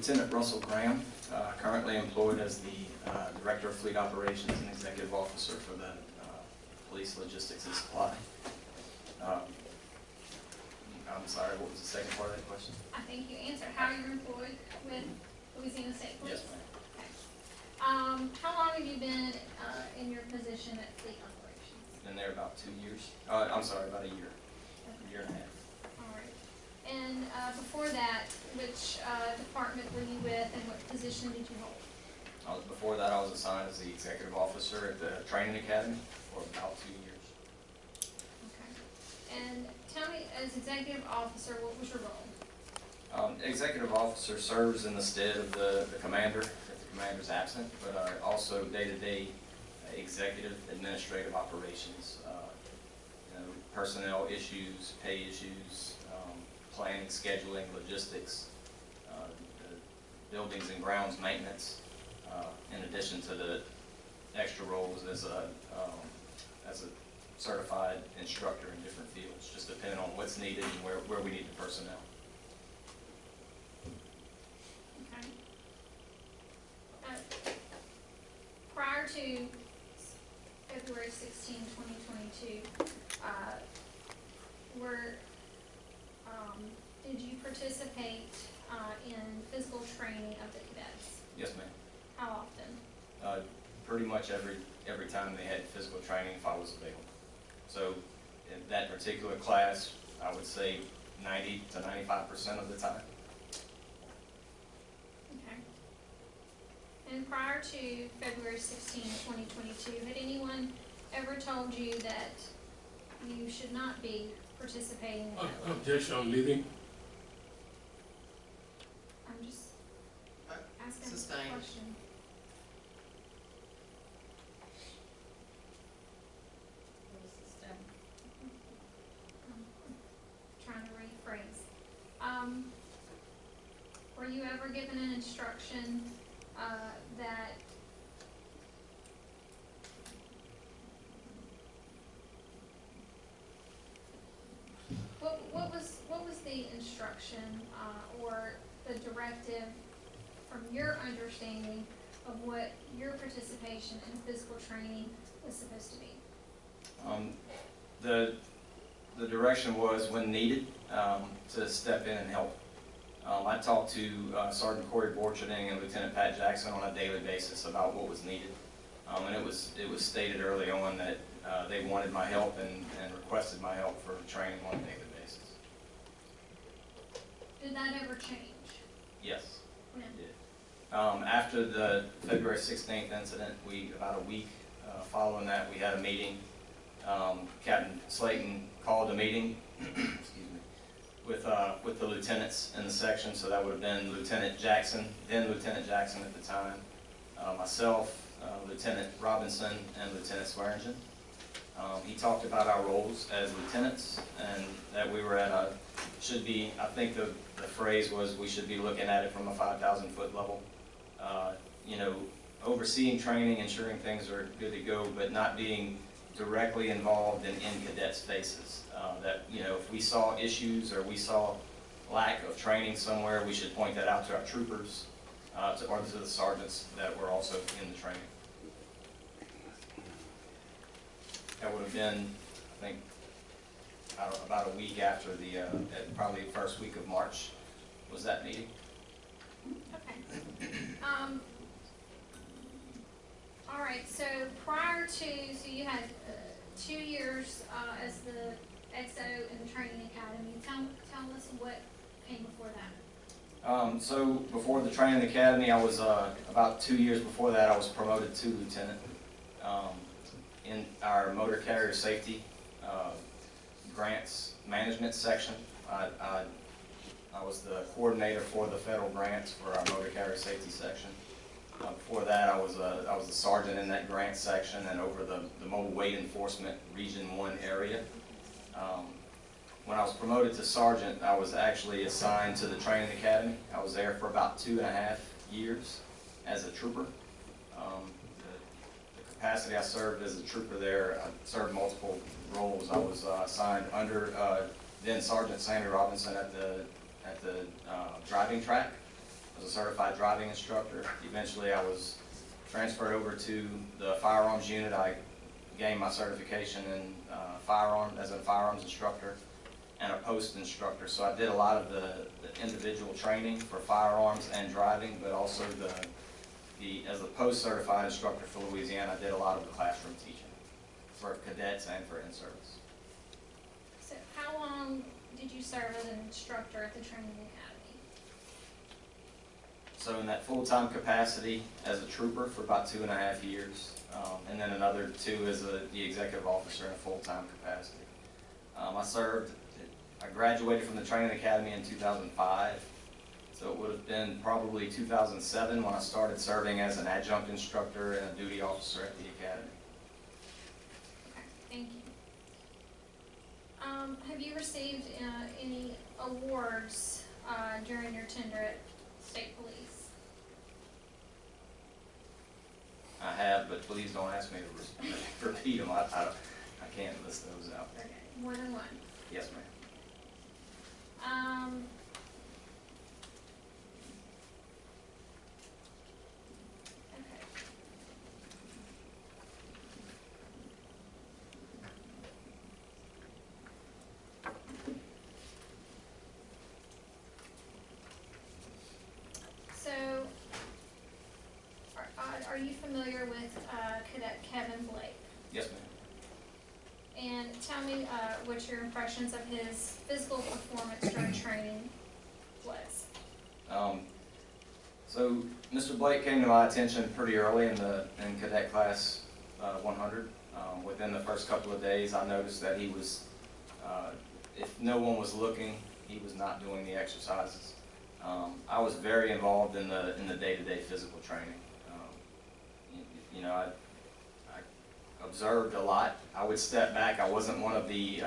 Lieutenant Russell Graham, currently employed as the Director of Fleet Operations and Executive Officer for the Police Logistics and Supply. I'm sorry, what was the second part of that question? I think you answered how you're employed with Louisiana State Police. Yes, ma'am. Okay. How long have you been in your position at Fleet Operations? Been there about 2 years. I'm sorry, about a year. Okay. A year and a half. All right. And before that, which department were you with and what position did you hold? Before that, I was assigned as the Executive Officer at the Training Academy for about 2 years. Okay. And tell me, as Executive Officer, what was your role? Executive Officer serves in the stead of the commander if the commander's absent, but also day-to-day executive administrative operations, personnel issues, pay issues, planning, scheduling, logistics, buildings and grounds maintenance, in addition to the extra roles as a certified instructor in different fields, just depending on what's needed and where we need the personnel. Okay. Prior to February 16, 2022, did you participate in physical training of the cadets? Yes, ma'am. How often? Pretty much every time they had physical training if I was available. So in that particular class, I would say 90 to 95% of the time. Okay. And prior to February 16, 2022, had anyone ever told you that you should not be participating in that? Objection on leaving. I'm just asking a Sustained. question. Trying to rephrase. Were you ever given an instruction that what was the instruction or the directive from your understanding of what your participation in physical training was supposed to be? The direction was, when needed, to step in and help. I talked to Sergeant Corey Borcherding and Lieutenant Pat Jackson on a daily basis about what was needed. And it was stated early on that they wanted my help and requested my help for training on a daily basis. Did that ever change? Yes, When? it did. After the February 16th incident, about a week following that, we had a meeting. Captain Slayton called a meeting excuse me, with the lieutenants in the section, so that would have been Lieutenant Jackson, then Lieutenant Jackson at the time, myself, Lieutenant Robinson, and Lieutenant Swearingen. He talked about our roles as lieutenants and that we were at I think the phrase was, we should be looking at it from a 5,000-foot level. Overseeing training, ensuring things are good to go, but not being directly involved in cadets' faces. That, if we saw issues or we saw lack of training somewhere, we should point that out to our troopers or to the sergeants that were also in the training. That would have been, I think, about a week after probably the first week of March was that meeting. Okay. All right, so so you had 2 years as the XO in the training academy. Tell us what came before that. So before the training academy, I was about 2 years before that, I was promoted to lieutenant in our motor carrier safety grants management section. I was the coordinator for the federal grants for our motor carrier safety section. Before that, I was a sergeant in that grant section and over the mobile weight enforcement Region 1 area. When I was promoted to sergeant, I was actually assigned to the training academy. I was there for about 2.5 years as a trooper. The capacity I served as a trooper there, I served multiple roles. I was assigned under then Sergeant Sandy Robinson at the driving track. was a certified driving instructor. Eventually I was transferred over to the firearms unit. I gained my certification in as a firearms instructor and a post instructor. So I did a lot of the individual training for firearms and driving, but also as a post certified instructor for Louisiana, I did a lot of the classroom teaching for cadets and for in-service. So how long did you serve as an instructor at the training academy? So in that full-time capacity as a trooper for about 2.5 years, and then another 2 as the executive officer in a full-time capacity. I graduated from the training academy in 2005, so it would have been probably 2007 when I started serving as an adjunct instructor and a duty officer at the academy. Okay, thank you. Have you received any awards during your tenure at State Police? I have, but please don't ask me to repeat them. I can't list those out. Okay, more than one. Yes, ma'am. Okay. So, are you familiar with Cadet Kevin Blake? Yes, ma'am. And tell me what your impressions of his physical performance during training was. So Mr. Blake came to my attention pretty early in cadet class 100. Within the first couple of days, I noticed that he was, if no one was looking, he was not doing the exercises. I was very involved in the day-to-day physical training. You know, I observed a lot. I would step back. I wasn't one of the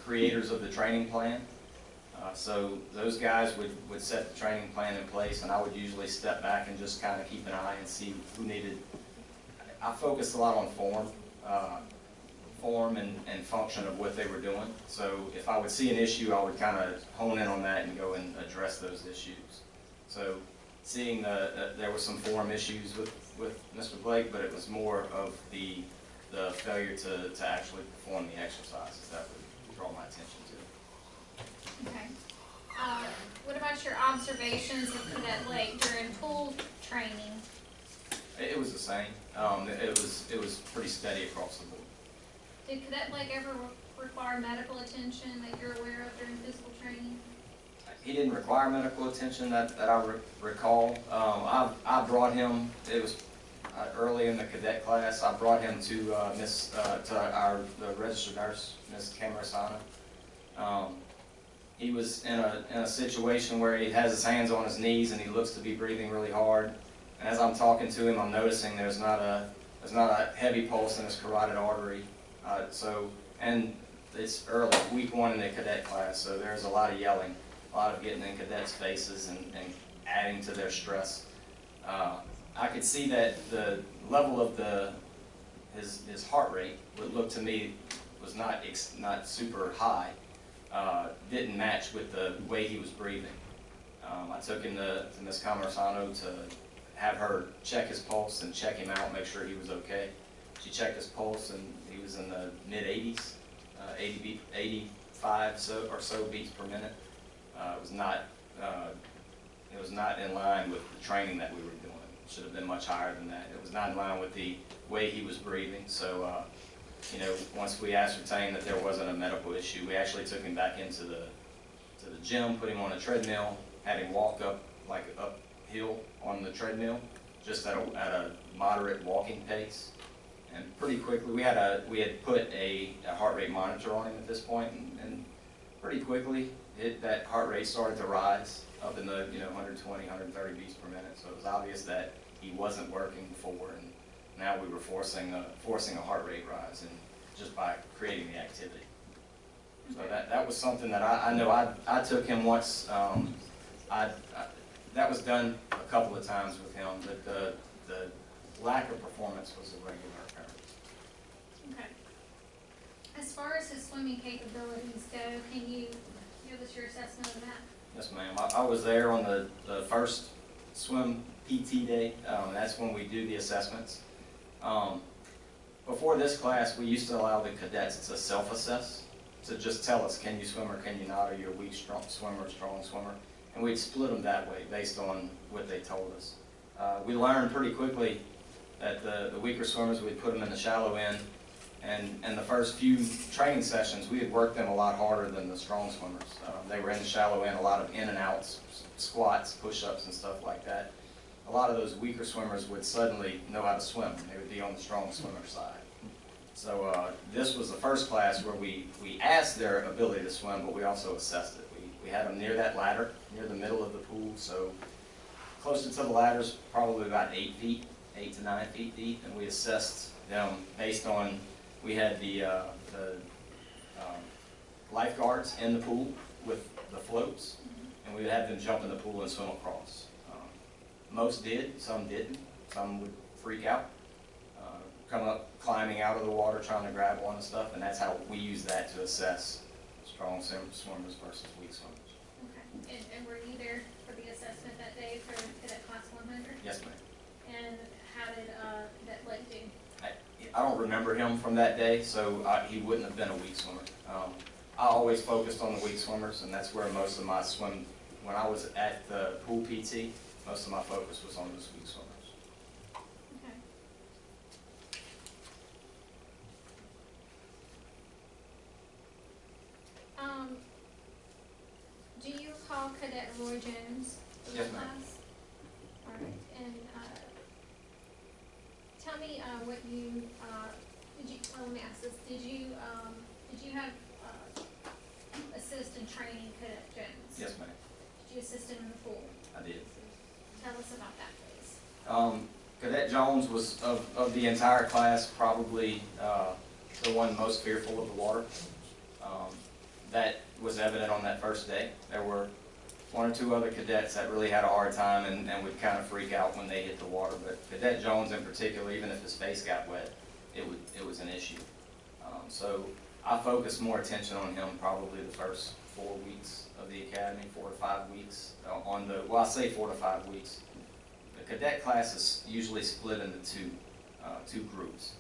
creators of the training plan. So those guys would set the training plan in place, and I would usually step back and just kind of keep an eye and see who needed. I focused a lot on form and function of what they were doing. So if I would see an issue, I would kind of hone in on that and go and address those issues. So seeing there were some form issues with Mr. Blake, but it was more of the failure to actually perform the exercises that would draw my attention to. Okay. What about your observations of Cadet Blake during pool training? It was the same. It was pretty steady across the board. Did Cadet Blake ever require medical attention that you're aware of during physical training? He didn't require medical attention that I recall. I brought him. It was early in the cadet class. I brought him to the registered nurse, Ms. Camarasana. He was in a situation where he has his hands on his knees and he looks to be breathing really hard. And as I'm talking to him, I'm noticing there's not a heavy pulse in his carotid artery. And it's early, week 1 in the cadet class, so there's a lot of yelling, a lot of getting in cadets' faces and adding to their stress. I could see that the level of his heart rate would look to me was not super high. Didn't match with the way he was breathing. I took him to Ms. Camarasano to have her check his pulse and check him out, make sure he was okay. She checked his pulse and he was in the mid-80s, 85 or so beats per minute. It was not in line with the training that we were doing. It should have been much higher than that. It was not in line with the way he was breathing. So, you know, once we ascertained that there wasn't a medical issue, we actually took him back into the gym, put him on a treadmill, had him walk uphill on the treadmill, just at a moderate walking pace. And pretty quickly, we had put a heart rate monitor on him at this point, and pretty quickly, that heart rate started to rise up in the 120, 130 beats per minute. So it was obvious that he wasn't working before, and now we were forcing a heart rate rise, and just by creating the activity. So that was something that I know I took him once. That was done a couple of times with him, but the lack of performance was a regular occurrence. Okay. As far as his swimming capabilities go, can you give us your assessment of that? Yes, ma'am. I was there on the first swim PT day. That's when we do the assessments. Before this class, we used to allow the cadets to self-assess, to just tell us, can you swim or can you not? Are you a weak swimmer, strong swimmer? And we'd split them that way based on what they told us. We learned pretty quickly that the weaker swimmers, we'd put them in the shallow end. And the first few training sessions, we had worked them a lot harder than the strong swimmers. They were in the shallow end, a lot of in and outs, squats, push-ups, and stuff like that. A lot of those weaker swimmers would suddenly know how to swim. They would be on the strong swimmer side. So this was the first class where we asked their ability to swim, but we also assessed it. We had them near that ladder, near the middle of the pool, so closer to the ladders, probably about 8 feet, 8 to 9 feet deep, and we assessed them based on, we had the lifeguards in the pool with the floats, and we would have them jump in the pool and swim across. Most did, some didn't. Some would freak out, come up climbing out of the water trying to grab on and stuff, and that's how we use that to assess strong swimmers versus weak swimmers. Okay. And were you there for the assessment that day for Cadet Class 100? Yes, ma'am. And how did that leg do? I don't remember him from that day, so he wouldn't have been a weak swimmer. I always focused on the weak swimmers, and that's where most of my swim, when I was at the pool PT, most of my focus was on those weak swimmers. Okay. Do you recall Cadet Roy Jones in Yes, the ma'am. class? All right, and tell me what you did you? Let me ask this: Did you have assist in training Cadet Jones? Yes, ma'am. Did you assist him in the pool? I did. Tell us about that, please. Cadet Jones was, of the entire class, probably the one most fearful of the water. That was evident on that first day. There were 1 or 2 other cadets that really had a hard time and would kind of freak out when they hit the water. But Cadet Jones in particular, even if his face got wet, it was an issue. So I focused more attention on him probably the first 4 weeks of the academy, 4 to 5 weeks. Well, I say 4 to 5 weeks. The cadet class is usually split into two groups.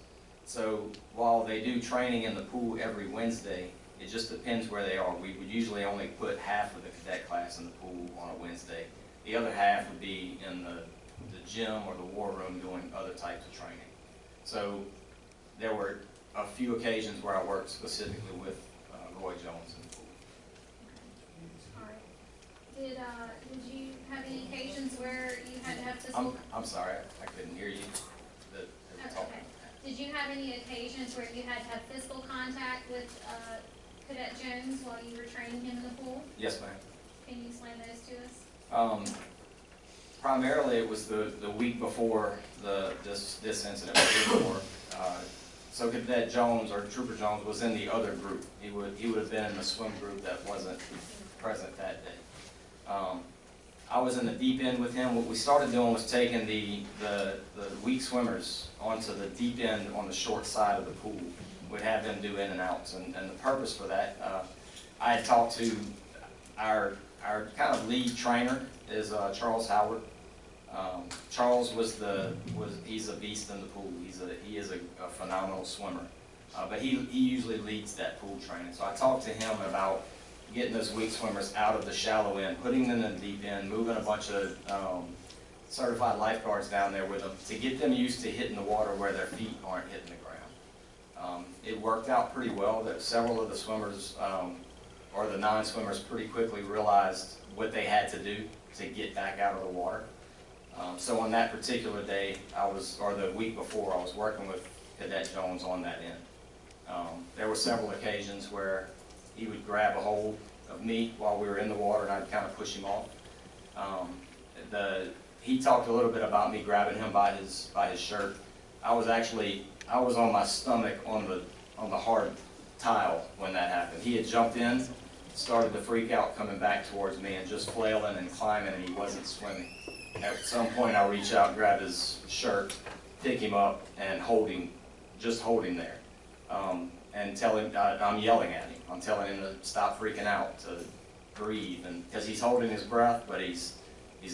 So while they do training in the pool every Wednesday, it just depends where they are. We would usually only put half of the cadet class in the pool on a Wednesday. The other half would be in the gym or the war room doing other types of training. So there were a few occasions where I worked specifically with Roy Jones in the pool. All right. Did you have any occasions where you had to have physical? I'm sorry, I couldn't hear you. Okay. Did you have any occasions where you had to have physical contact with Cadet Jones while you were training him in the pool? Yes, ma'am. Can you explain those to us? Primarily, it was the week before this incident. So Cadet Jones, or Trooper Jones, was in the other group. He would have been in the swim group that wasn't present that day. I was in the deep end with him. What we started doing was taking the weak swimmers onto the deep end on the short side of the pool. We'd have them do in and outs, and the purpose for that, I had talked to our kind of lead trainer is Charles Howard. Charles he's a beast in the pool. He is a phenomenal swimmer, but he usually leads that pool training. So I talked to him about getting those weak swimmers out of the shallow end, putting them in the deep end, moving a bunch of certified lifeguards down there with them to get them used to hitting the water where their feet aren't hitting the ground. It worked out pretty well. That several of the swimmers, or the non-swimmers, pretty quickly realized what they had to do to get back out of the water. So on that particular day, or the week before, I was working with Cadet Jones on that end. There were several occasions where he would grab a hold of me while we were in the water, and I'd kind of push him off. He talked a little bit about me grabbing him by his shirt. I was on my stomach on the hard tile when that happened. He had jumped in, started to freak out coming back towards me and just flailing and climbing, and he wasn't swimming. At some point I reach out, grab his shirt, pick him up, and just hold him there. And tell him, I'm yelling at him. I'm telling him to stop freaking out, to breathe, and because he's holding his breath, but his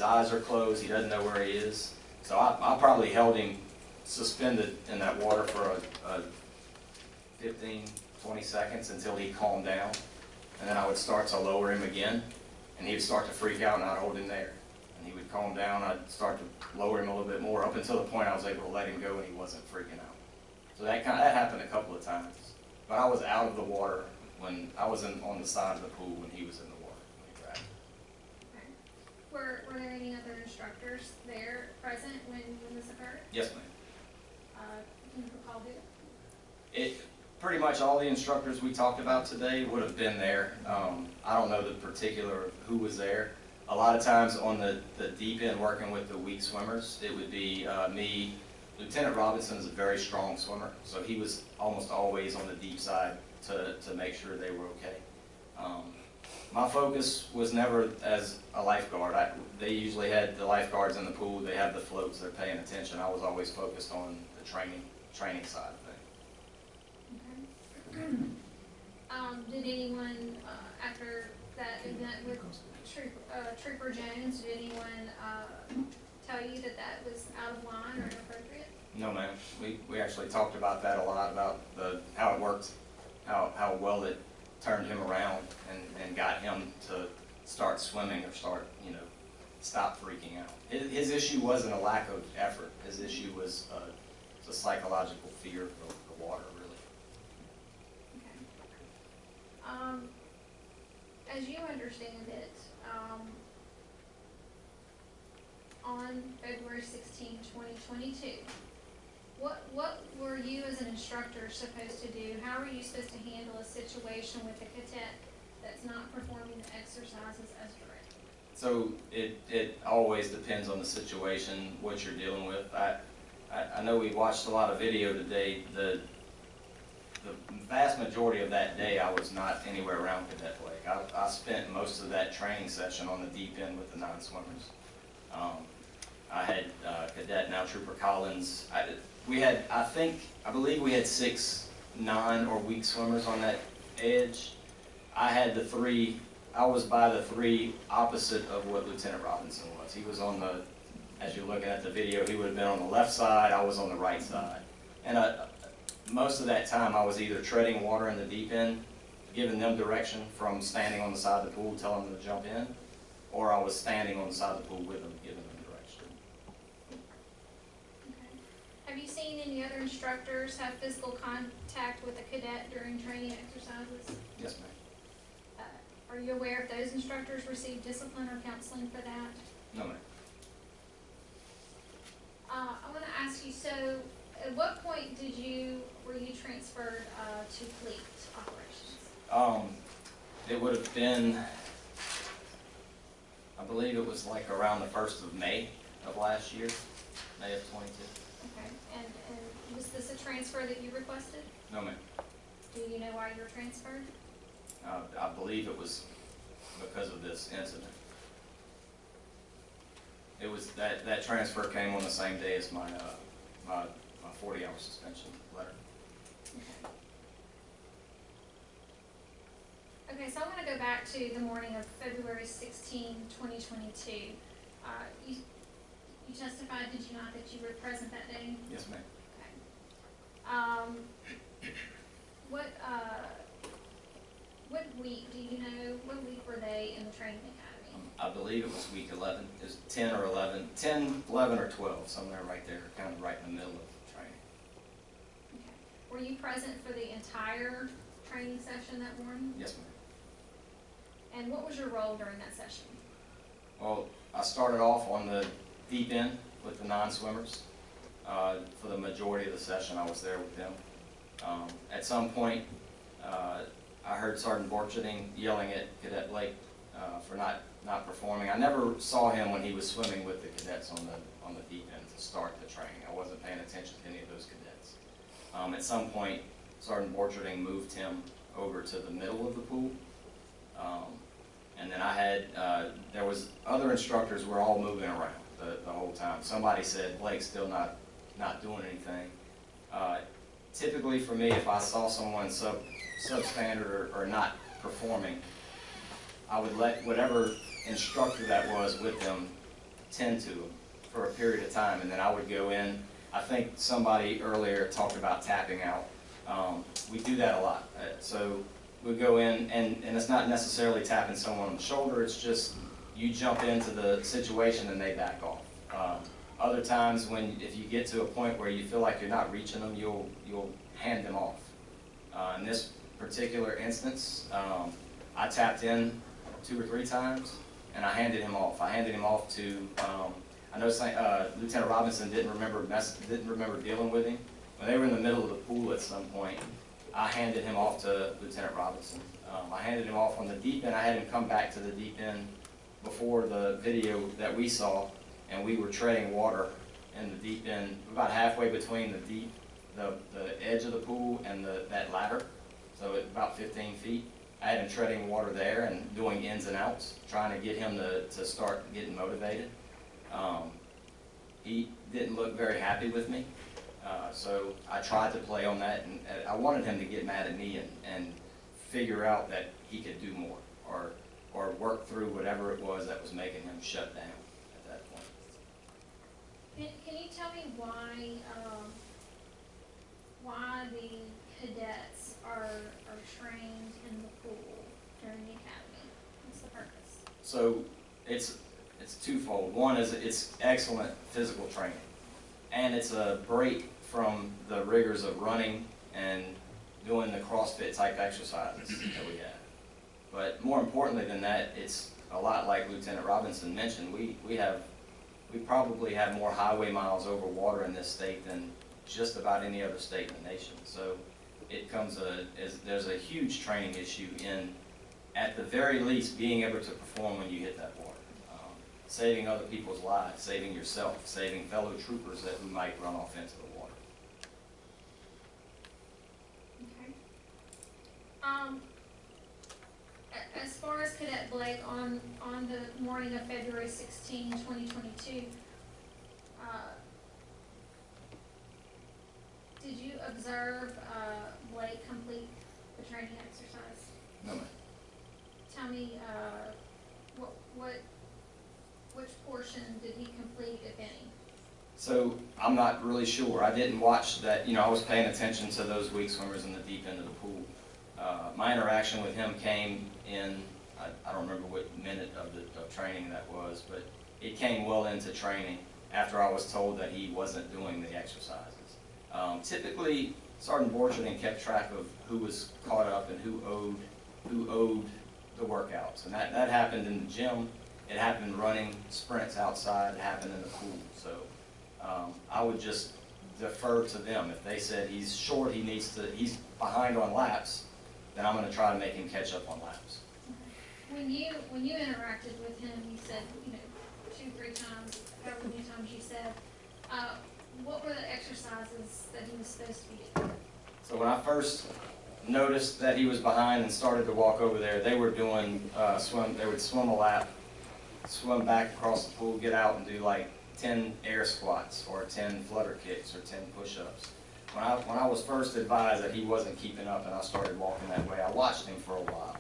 eyes are closed, he doesn't know where he is. So I probably held him suspended in that water for a 15, 20 seconds until he calmed down. And then I would start to lower him again, and he would start to freak out, and I'd hold him there. And he would calm down, I'd start to lower him a little bit more, up until the point I was able to let him go and he wasn't freaking out. So that happened a couple of times. But I was out of the water when I was on the side of the pool when he was in the water when he grabbed me. Okay. Were there any other instructors there present when this occurred? Yes, ma'am. Can you recall who? Pretty much all the instructors we talked about today would have been there. I don't know the particular who was there. A lot of times on the deep end working with the weak swimmers, it would be me. Lieutenant Robinson is a very strong swimmer, so he was almost always on the deep side to make sure they were okay. My focus was never as a lifeguard. They usually had the lifeguards in the pool, they have the floats, they're paying attention. I was always focused on the training side of things. Okay. Did anyone, after that event with Trooper Jones, did anyone tell you that was out of line or inappropriate? No, ma'am. We actually talked about that a lot, about how it worked, how well it turned him around and got him to start swimming or stop freaking out. His issue wasn't a lack of effort. His issue was a psychological fear of the water, really. Okay. As you understand it, on February 16, 2022, what were you as an instructor supposed to do? How are you supposed to handle a situation with a cadet that's not performing the exercises as directed? So it always depends on the situation, what you're dealing with. I know we watched a lot of video today. The vast majority of that day I was not anywhere around Cadet Lake. I spent most of that training session on the deep end with the non-swimmers. I had Cadet, now Trooper Collins. I believe we had 6 non or weak swimmers on that edge. I was by the 3 opposite of what Lieutenant Robinson was. He was as you're looking at the video, he would have been on the left side, I was on the right side. And most of that time I was either treading water in the deep end, giving them direction from standing on the side of the pool, telling them to jump in, or I was standing on the side of the pool with them, giving them direction. Okay. Have you seen any other instructors have physical contact with a cadet during training exercises? Yes, ma'am. Are you aware if those instructors received discipline or counseling for that? No, ma'am. I want to ask you, so at what point were you transferred to fleet operations? It would have been, I believe it was like around the 1st of May of last year, May of 22. Okay, and was this a transfer that you requested? No, ma'am. Do you know why you were transferred? I believe it was because of this incident. It was that transfer came on the same day as my 40-hour suspension letter. Okay, so I want to go back to the morning of February 16, 2022. You testified, did you not, that you were present that day? Yes, ma'am. Okay. What week, do you know, what week were they in the training academy? I believe it was week 11. It was 10 or 11, 10, 11 or 12, somewhere right there, kind of right in the middle of the training. Okay. Were you present for the entire training session that morning? Yes, ma'am. And what was your role during that session? Well, I started off on the deep end with the non-swimmers. For the majority of the session, I was there with them. At some point, I heard Sergeant Borcherding yelling at Cadet Blake for not performing. I never saw him when he was swimming with the cadets on the deep end to start the training. I wasn't paying attention to any of those cadets. At some point, Sergeant Borcherding moved him over to the middle of the pool. And then I had, there was other instructors were all moving around the whole time. Somebody said, Blake's still not doing anything. Typically for me, if I saw someone substandard or not performing, I would let whatever instructor that was with them tend to them for a period of time, and then I would go in. I think somebody earlier talked about tapping out. We do that a lot. So we go in, and it's not necessarily tapping someone on the shoulder, it's just you jump into the situation and they back off. Other times if you get to a point where you feel like you're not reaching them, you'll hand them off. In this particular instance, I tapped in 2 or 3 times and I handed him off. I handed him off to, I know Lieutenant Robinson didn't remember dealing with him. When they were in the middle of the pool at some point, I handed him off to Lieutenant Robinson. I handed him off on the deep end. I had him come back to the deep end before the video that we saw, and we were treading water in the deep end, about halfway between the edge of the pool and that ladder, so at about 15 feet. I had him treading water there and doing ins and outs, trying to get him to start getting motivated. He didn't look very happy with me, so I tried to play on that, and I wanted him to get mad at me and figure out that he could do more, or work through whatever it was that was making him shut down at that point. Can you tell me why the cadets are trained in the pool during the academy? What's the purpose? So it's twofold. One is it's excellent physical training, and it's a break from the rigors of running and doing the CrossFit type exercises that we have. But more importantly than that, it's a lot like Lieutenant Robinson mentioned. We probably have more highway miles over water in this state than just about any other state in the nation. So there's a huge training issue in, at the very least, being able to perform when you hit that water. Saving other people's lives, saving yourself, saving fellow troopers who might run off into the water. Okay. As far as Cadet Blake, on the morning of February 16, 2022, did you observe Blake complete the training exercise? No, ma'am. Tell me which portion did he complete, if any? So I'm not really sure. I didn't watch that. I was paying attention to those weak swimmers in the deep end of the pool. My interaction with him came in, I don't remember what minute of training that was, but it came well into training after I was told that he wasn't doing the exercises. Typically, Sergeant Borcherding kept track of who was caught up and who owed the workouts, and that happened in the gym. It happened running sprints outside. It happened in the pool. So I would just defer to them. If they said he's short, he's behind on laps, then I'm going to try to make him catch up on laps. When you interacted with him, you said 2, 3 times, however many times you said. What were the exercises that he was supposed to be doing? So when I first noticed that he was behind and started to walk over there, they were doing swim. They would swim a lap, swim back across the pool, get out and do like 10 air squats or 10 flutter kicks or 10 push-ups. When I was first advised that he wasn't keeping up and I started walking that way, I watched him for a while.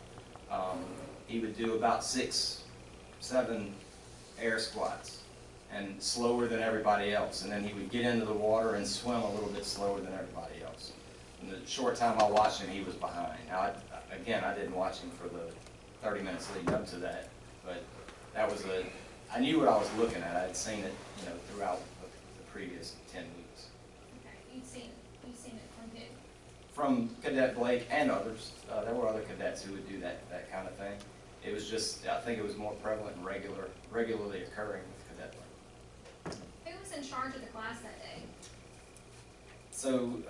He would do about 6, 7 air squats, and slower than everybody else. And then he would get into the water and swim a little bit slower than everybody else. In the short time I watched him, he was behind. Now, I didn't watch him for the 30 minutes leading up to that, but I knew what I was looking at. I had seen it, throughout the previous 10 weeks. Okay, you've seen it from who? From Cadet Blake and others. There were other cadets who would do that kind of thing. It was just, I think it was more prevalent and regularly occurring with Cadet Blake. Who was in charge of the class that day? So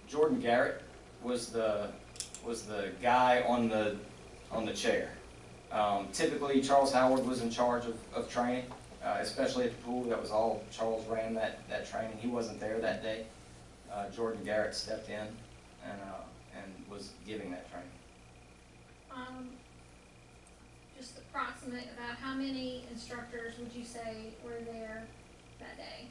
Jordan Garrett was the guy on the chair. Typically, Charles Howard was in charge of training, especially at the pool. That was all Charles ran that training. He wasn't there that day. Jordan Garrett stepped in and was giving that training. Just approximate about how many instructors would you say were there that day?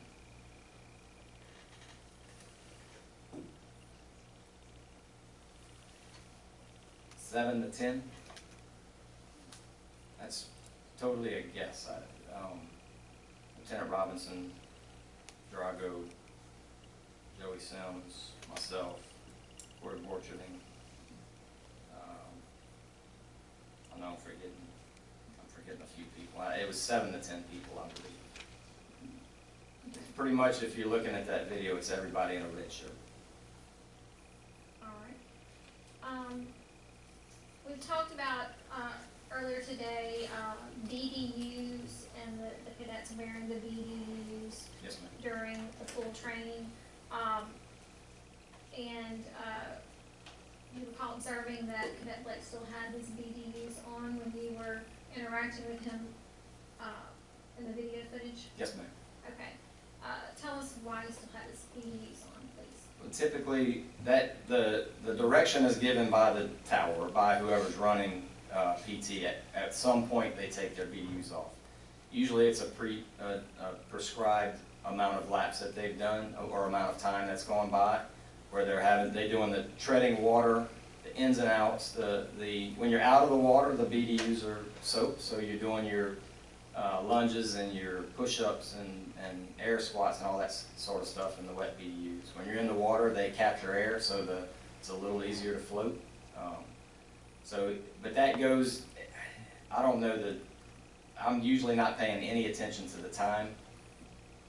Seven to 10. totally a guess. Lieutenant Robinson, Drago, Joey Sims, myself, Corey Borcherding. I know I'm forgetting a few people. It was 7 to 10 people, I believe. Pretty much, if you're looking at that video, it's everybody in a red shirt. All right. We talked about earlier today BDUs and the cadets wearing the BDUs Yes, ma'am. during the full training. You recall observing that Cadet Blake still had his BDUs on when you were interacting with him in the video footage? Yes, ma'am. Okay. Tell us why he still had his BDUs on, please. Well, typically, the direction is given by the tower, or by whoever's running PT. At some point, they take their BDUs off. Usually, it's a prescribed amount of laps that they've done, or amount of time that's gone by, where they're doing the treading water, the ins and outs. When you're out of the water, the BDUs are soaked, so you're doing your lunges and your push-ups and air squats and all that sort of stuff in the wet BDUs. When you're in the water, they capture air, so it's a little easier to float. But that goes, I don't know I'm usually not paying any attention to the time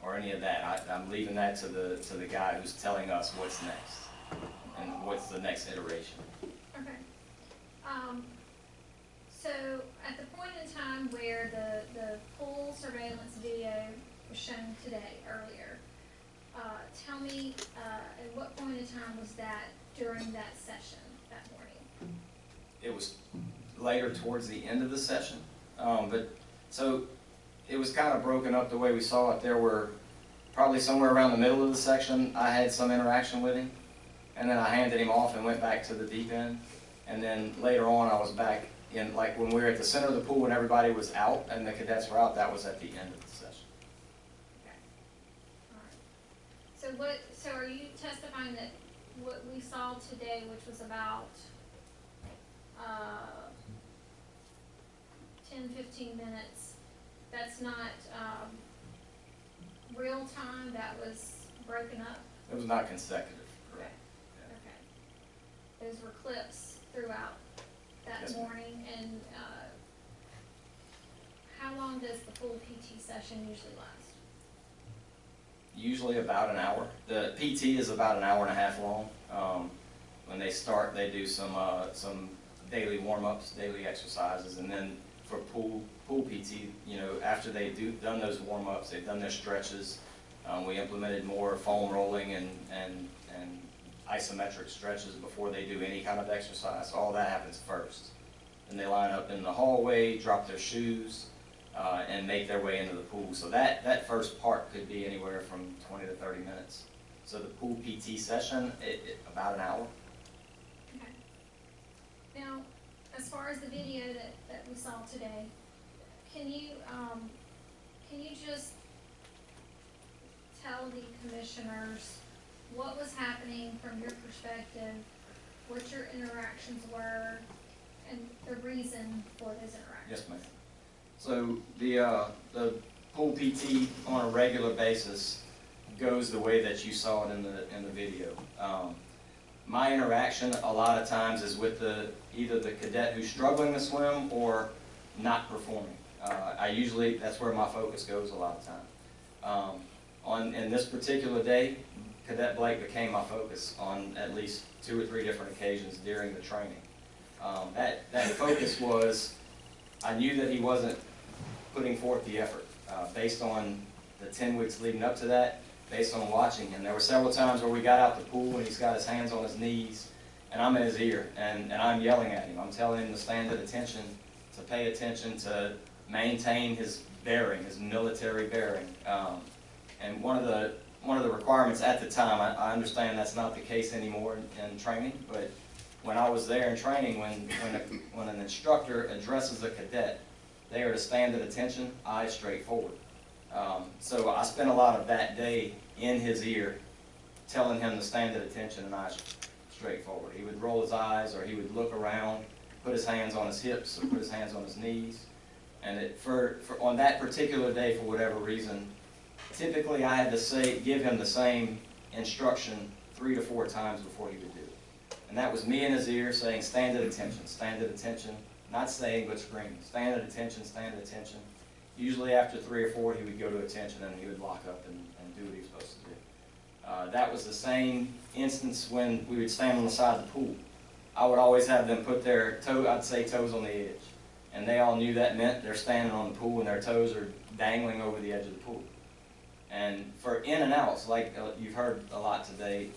or any of that. I'm leaving that to the guy who's telling us what's next and what's the next iteration. Okay. So at the point in time where the pool surveillance video was shown today, earlier, tell me at what point in time was that during that session that morning? It was later towards the end of the session, so it was kind of broken up the way we saw it. There were probably somewhere around the middle of the section, I had some interaction with him, and then I handed him off and went back to the deep end. And then later on, I was back in, like when we were at the center of the pool and everybody was out and the cadets were out, that was at the end of the session. Okay. All right. So are you testifying that what we saw today, which was about 10, 15 minutes, that's not real time, that was broken up? It was not consecutive, correct. Okay. Those were clips throughout that Yes, morning, and how long does the full PT session usually last? Usually about an hour. The PT is about an hour and a half long. When they start, they do some daily warm-ups, daily exercises, and then for pool PT, after they've done those warm-ups, they've done their stretches. We implemented more foam rolling and isometric stretches before they do any kind of exercise. All that happens first. And they line up in the hallway, drop their shoes, and make their way into the pool. So that first part could be anywhere from 20 to 30 minutes. So the pool PT session, about an hour. Okay. Now, as far as the video that we saw today, can you just tell the commissioners what was happening from your perspective, what your interactions were, and the reason for those interactions? Yes, ma'am. So the pool PT on a regular basis goes the way that you saw it in the video. My interaction a lot of times is with either the cadet who's struggling to swim or not performing. That's where my focus goes a lot of time. In this particular day, Cadet Blake became my focus on at least 2 or 3 different occasions during the training. That focus was, I knew that he wasn't putting forth the effort based on the 10 weeks leading up to that, based on watching him. There were several times where we got out the pool and he's got his hands on his knees and I'm in his ear and I'm yelling at him. I'm telling him to stand at attention, to pay attention, to maintain his bearing, his military bearing. And one of the requirements at the time, I understand that's not the case anymore in training, but when I was there in training, when an instructor addresses a cadet, they are to stand at attention, eyes straight forward. So I spent a lot of that day in his ear telling him to stand at attention and eyes straight forward. He would roll his eyes or he would look around, put his hands on his hips or put his hands on his knees, And on that particular day, for whatever reason, typically I had to give him the same instruction 3 to 4 times before he would do it. And that was me in his ear saying, stand at attention, not saying but screaming, stand at attention, stand at attention. Usually after 3 or 4 he would go to attention and he would lock up and do what he was supposed to do. That was the same instance when we would stand on the side of the pool. I would always have them put their toes on the edge. And they all knew that meant they're standing on the pool and their toes are dangling over the edge of the pool. And for in and outs, like you've heard a lot today,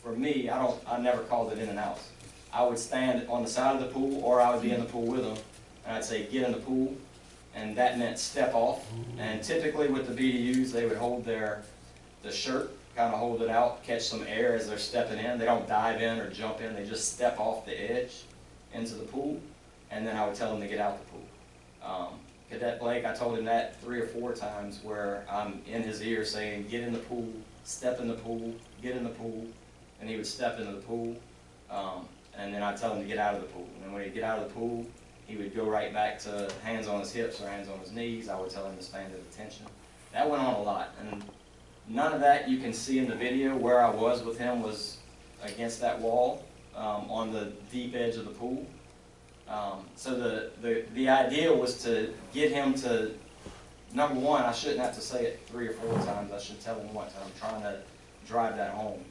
for me, I never called it in and outs. I would stand on the side of the pool, or I would be in the pool with them, and I'd say, get in the pool, and that meant step off. And typically with the BDUs, they would hold the shirt, kind of hold it out, catch some air as they're stepping in. They don't dive in or jump in, they just step off the edge into the pool, and then I would tell them to get out the pool. Cadet Blake, I told him that 3 or 4 times where I'm in his ear saying, get in the pool, step in the pool, get in the pool, and he would step into the pool, and then I'd tell him to get out of the pool. And then when he'd get out of the pool, he would go right back to hands on his hips or hands on his knees. I would tell him to stand at attention. That went on a lot, and none of that you can see in the video. Where I was with him was against that wall on the deep edge of the pool. So the idea was to get him to, number one, I shouldn't have to say it 3 or 4 times. I should tell him once. I'm trying to drive that home.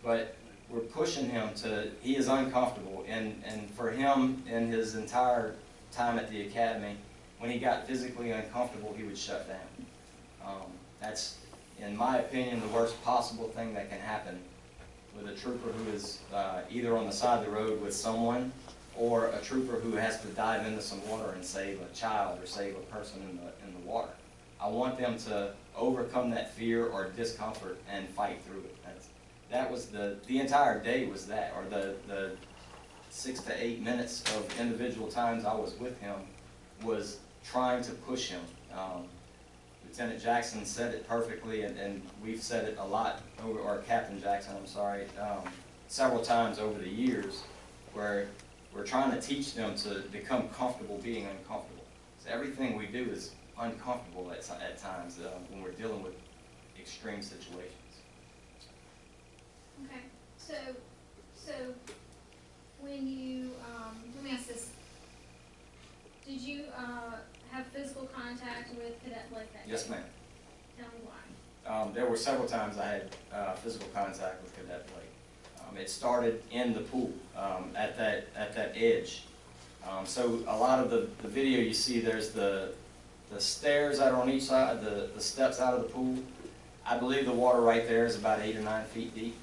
But we're pushing him to, he is uncomfortable. And for him, in his entire time at the academy, when he got physically uncomfortable, he would shut down. That's, in my opinion, the worst possible thing that can happen with a trooper who is either on the side of the road with someone, or a trooper who has to dive into some water and save a child or save a person in the water. I want them to overcome that fear or discomfort and fight through it. That was the entire day was that, or the 6 to 8 minutes of individual times I was with him was trying to push him. Lieutenant Jackson said it perfectly, and we've said it a lot, or Captain Jackson, I'm sorry, several times over the years, where we're trying to teach them to become comfortable being uncomfortable. So everything we do is uncomfortable at times when we're dealing with extreme situations. Okay, so when you, let me ask this, did you have physical contact with Cadet Blake that day? Yes, ma'am. Tell me why. There were several times I had physical contact with Cadet Blake. It started in the pool at that edge. So a lot of the video you see, there's the stairs that are on each side, the steps out of the pool. I believe the water right there is about 8 or 9 feet deep.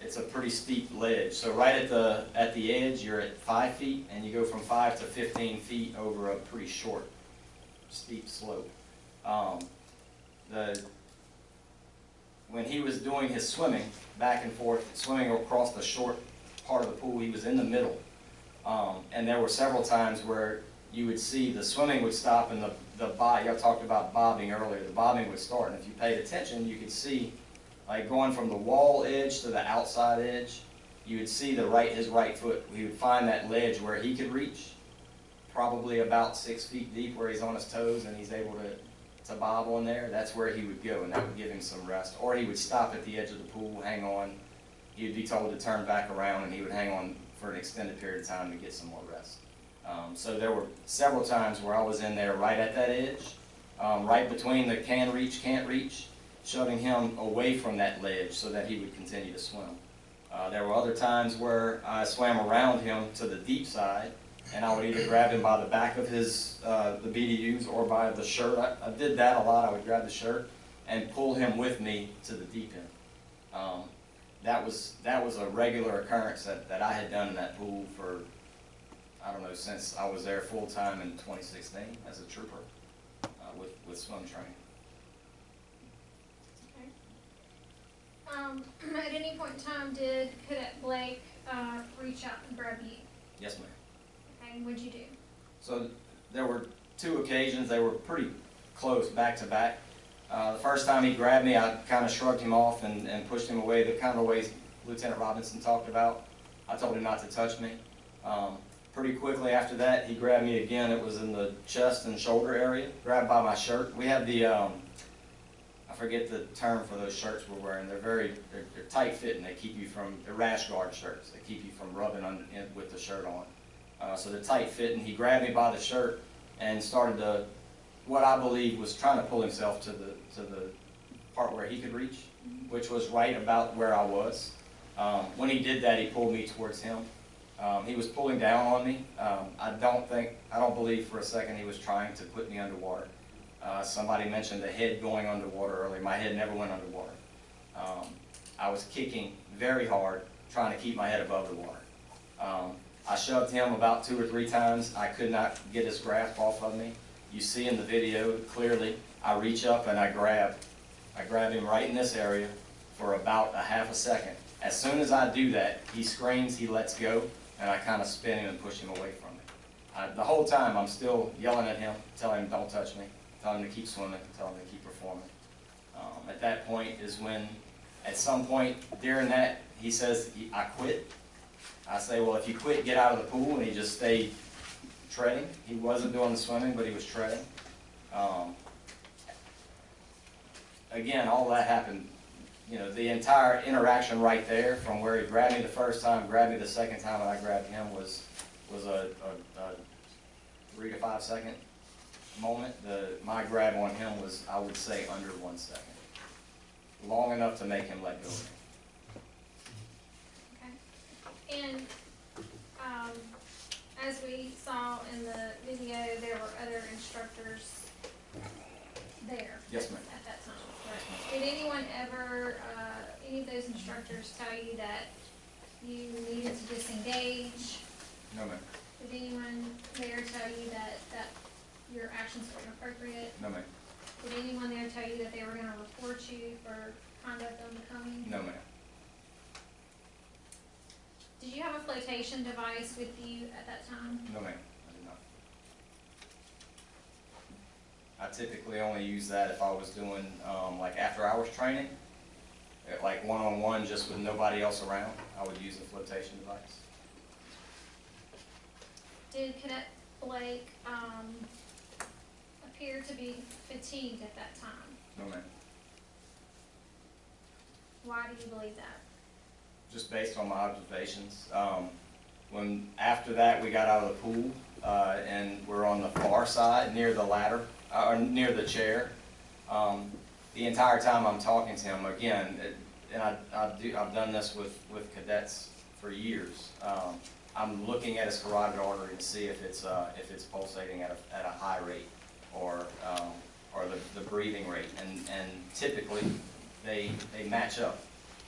It's a pretty steep ledge. So right at the edge, you're at 5 feet, and you go from 5 to 15 feet over a pretty short, steep slope. When he was doing his swimming, back and forth, swimming across the short part of the pool, he was in the middle. And there were several times where you would see the swimming would stop and y'all talked about bobbing earlier, the bobbing would start. And if you paid attention, you could see, like going from the wall edge to the outside edge, you would see his right foot. We would find that ledge where he could reach, probably about 6 feet deep where he's on his toes and he's able to bob on there. That's where he would go, and that would give him some rest. Or he would stop at the edge of the pool, hang on. He would be told to turn back around, and he would hang on for an extended period of time to get some more rest. So there were several times where I was in there right at that edge, right between the can reach, can't reach, shoving him away from that ledge so that he would continue to swim. There were other times where I swam around him to the deep side, and I would either grab him by the back of his, the BDUs, or by the shirt. I did that a lot. I would grab the shirt and pull him with me to the deep end. That was a regular occurrence that I had done in that pool for, I don't know, since I was there full time in 2016 as a trooper with swim training. Okay. At any point in time, did Cadet Blake reach out and grab you? Yes, ma'am. Okay, and what'd you do? So there were 2 occasions. They were pretty close, back to back. The first time he grabbed me, I kind of shrugged him off and pushed him away, the kind of ways Lieutenant Robinson talked about. I told him not to touch me. Pretty quickly after that, he grabbed me again. It was in the chest and shoulder area, grabbed by my shirt. We have the, I forget the term for those shirts we're wearing. They're tight fitting. They keep you from, they're rash guard shirts. They keep you from rubbing with the shirt on. So they're tight fitting. He grabbed me by the shirt and started to, what I believe was trying to pull himself to the part where he could reach, which was right about where I was. When he did that, he pulled me towards him. He was pulling down on me. I don't believe for a second he was trying to put me underwater. Somebody mentioned the head going underwater earlier. My head never went underwater. I was kicking very hard, trying to keep my head above the water. I shoved him about 2 or 3 times. I could not get his grasp off of me. You see in the video clearly, I reach up and I grab him right in this area for about a half a second. As soon as I do that, he screams, he lets go, and I kind of spin him and push him away from me. The whole time I'm still yelling at him, telling him don't touch me, telling him to keep swimming, telling him to keep performing. At that point is when, at some point during that, he says, I quit. I say, well, if you quit, get out of the pool, and he just stayed treading. He wasn't doing the swimming, but he was treading. Again, all that happened, you know, the entire interaction right there, from where he grabbed me the first time, grabbed me the second time, and I grabbed him, was a 3 to 5 second moment. My grab on him was, I would say, under 1 second. Long enough to make him let go of me. Okay. And as we saw in the video, there were other instructors there. Yes, ma'am. At that time. Right. Did anyone ever, any of those instructors tell you that you needed to disengage? No, ma'am. Did anyone there tell you that your actions were inappropriate? No, ma'am. Did anyone there tell you that they were going to report you for conduct unbecoming? No, ma'am. Did you have a flotation device with you at that time? No, ma'am. I did not. I typically only use that if I was doing like after-hours training, like one-on-one, just with nobody else around. I would use the flotation device. Did Cadet Blake appear to be fatigued at that time? No, ma'am. Why do you believe that? Just based on my observations. When after that we got out of the pool and we're on the far side near the ladder, or near the chair. The entire time I'm talking to him, again, and I've done this with cadets for years. I'm looking at his carotid artery to see if it's pulsating at a high rate, or the breathing rate, and typically they match up.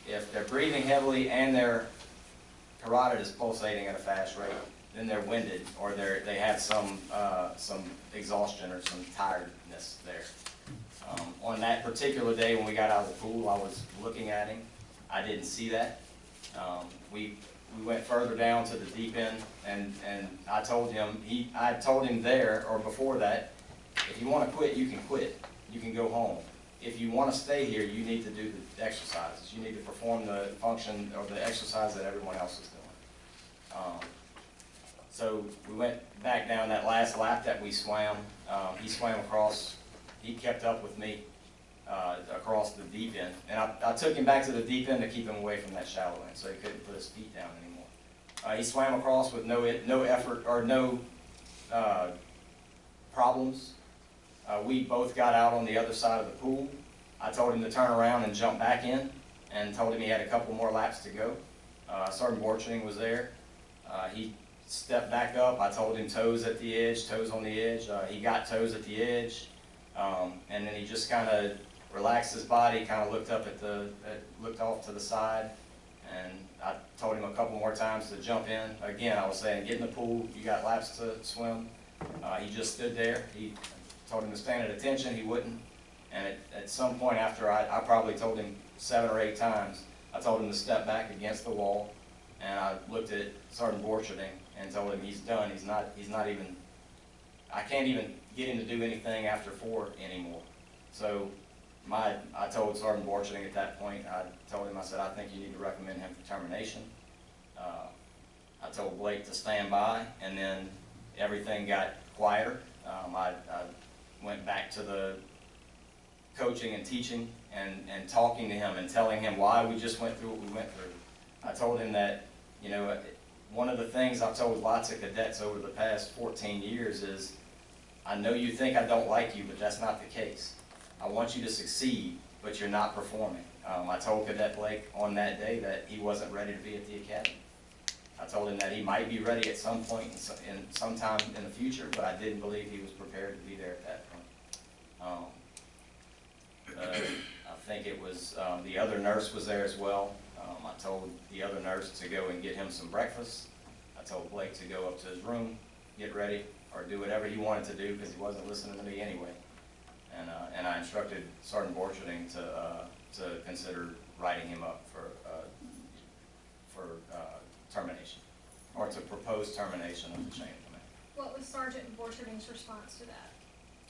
If they're breathing heavily and their carotid is pulsating at a fast rate, then they're winded, or they have some exhaustion or some tiredness there. On that particular day when we got out of the pool, I was looking at him. I didn't see that. We went further down to the deep end, and I told him, I told him there, or before that, if you want to quit, you can quit. You can go home. If you want to stay here, you need to do the exercises. You need to perform the function or the exercise that everyone else is doing. So we went back down that last lap that we swam. He swam across. He kept up with me across the deep end. And I took him back to the deep end to keep him away from that shallow end, so he couldn't put his feet down anymore. He swam across with no effort or no problems. We both got out on the other side of the pool. I told him to turn around and jump back in, and told him he had a couple more laps to go. Sergeant Borchening was there. He stepped back up. I told him toes at the edge, toes on the edge. He got toes at the edge, and then he just kind of relaxed his body, kind of looked up looked off to the side, and I told him a couple more times to jump in. Again, I was saying, get in the pool. You got laps to swim. He just stood there. He told him to stand at attention. He wouldn't. And at some point after I probably told him 7 or 8 times, I told him to step back against the wall, and I looked at Sergeant Borchening and told him he's done. He's not even, I can't even get him to do anything after 4 anymore. So I told Sergeant Borchening at that point, I told him, I said, I think you need to recommend him for termination. I told Blake to stand by, and then everything got quieter. I went back to the coaching and teaching and talking to him and telling him why we just went through what we went through. I told him that, you know, one of the things I've told lots of cadets over the past 14 years is, I know you think I don't like you, but that's not the case. I want you to succeed, but you're not performing. I told Cadet Blake on that day that he wasn't ready to be at the academy. I told him that he might be ready at some point in sometime in the future, but I didn't believe he was prepared to be there at that point. I think it was, the other nurse was there as well. I told the other nurse to go and get him some breakfast. I told Blake to go up to his room, get ready, or do whatever he wanted to do because he wasn't listening to me anyway. And I instructed Sergeant Borcherding to consider writing him up for termination, or to propose termination of the chain of command. What was Sergeant Borcherding's response to that?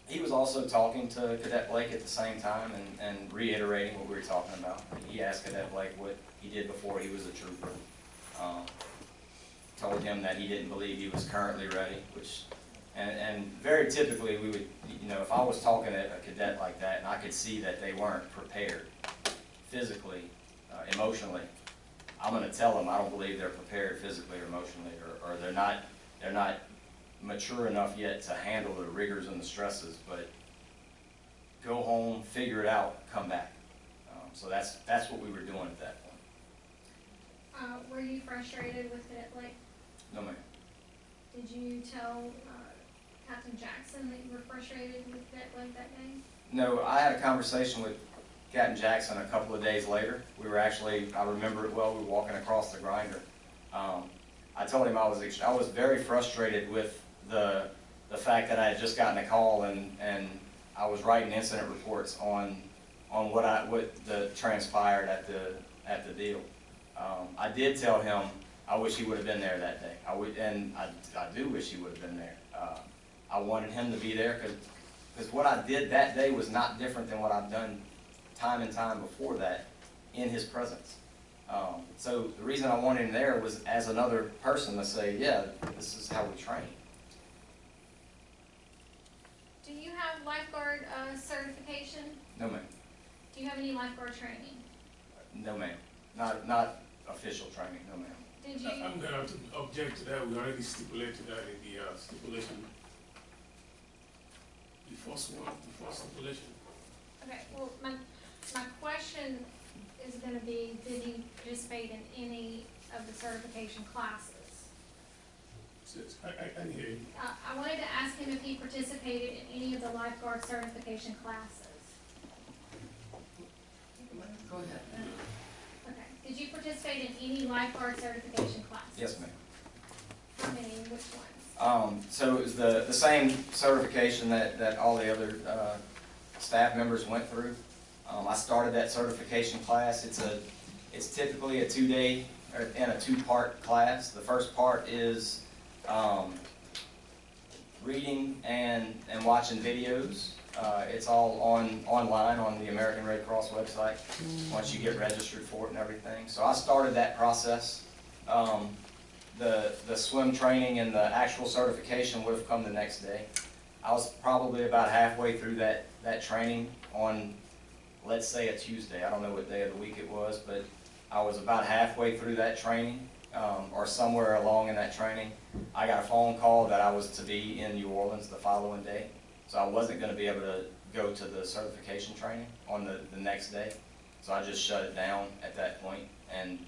He was also talking to Cadet Blake at the same time and reiterating what we were talking about. He asked Cadet Blake what he did before he was a trooper. Told him that he didn't believe he was currently ready, which, and very typically we would, you know, if I was talking to a cadet like that and I could see that they weren't prepared physically, emotionally, I'm going to tell them I don't believe they're prepared physically or emotionally, or they're not mature enough yet to handle the rigors and the stresses, but go home, figure it out, come back. So that's what we were doing at that point. Were you frustrated with Cadet Blake? No, ma'am. Did you tell Captain Jackson that you were frustrated with Cadet Blake that day? No, I had a conversation with Captain Jackson a couple of days later. We were actually, I remember it well, we were walking across the grinder. I told him I was very frustrated with the fact that I had just gotten a call and I was writing incident reports on what transpired at the deal. I did tell him I wish he would have been there that day. I do wish he would have been there. I wanted him to be there because what I did that day was not different than what I've done time and time before that in his presence. So the reason I wanted him there was as another person to say, yeah, this is how we train. Do you have lifeguard certification? No, ma'am. Do you have any lifeguard training? No, ma'am. Not official training. No, ma'am. Did you? I'm going to have to object to that. We already stipulated that in the stipulation. The first stipulation. Okay, well, my question is going to be, did he participate in any of the certification classes? I can hear you. I wanted to ask him if he participated in any of the lifeguard certification classes. Go ahead. Okay, did you participate in any lifeguard certification classes? Yes, ma'am. How many, and which ones? So it was the same certification that all the other staff members went through. I started that certification class. It's typically a 2-day and a 2-part class. The first part is reading and watching videos. It's all online on the American Red Cross website once you get registered for it and everything. So I started that process. The swim training and the actual certification would have come the next day. I was probably about halfway through that training on, let's say, a Tuesday. I don't know what day of the week it was, but I was about halfway through that training, or somewhere along in that training. I got a phone call that I was to be in New Orleans the following day, so I wasn't going to be able to go to the certification training on the next day. So I just shut it down at that point, and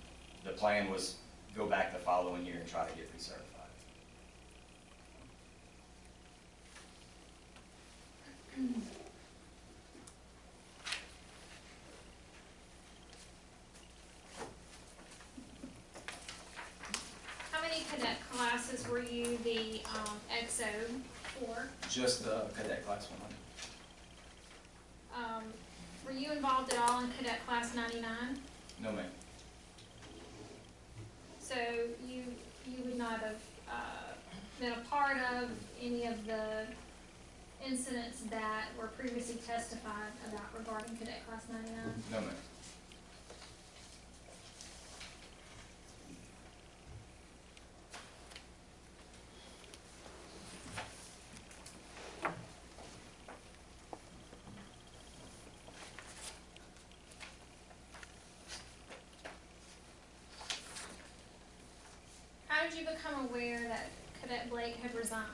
the plan was go back the following year and try to get recertified. How many cadet classes were you the XO for? Just the cadet class 100. Were you involved at all in cadet class 99? No, ma'am. So you would not have been a part of any of the incidents that were previously testified about regarding cadet class 99? No, ma'am. you become aware that Cadet Blake had resigned?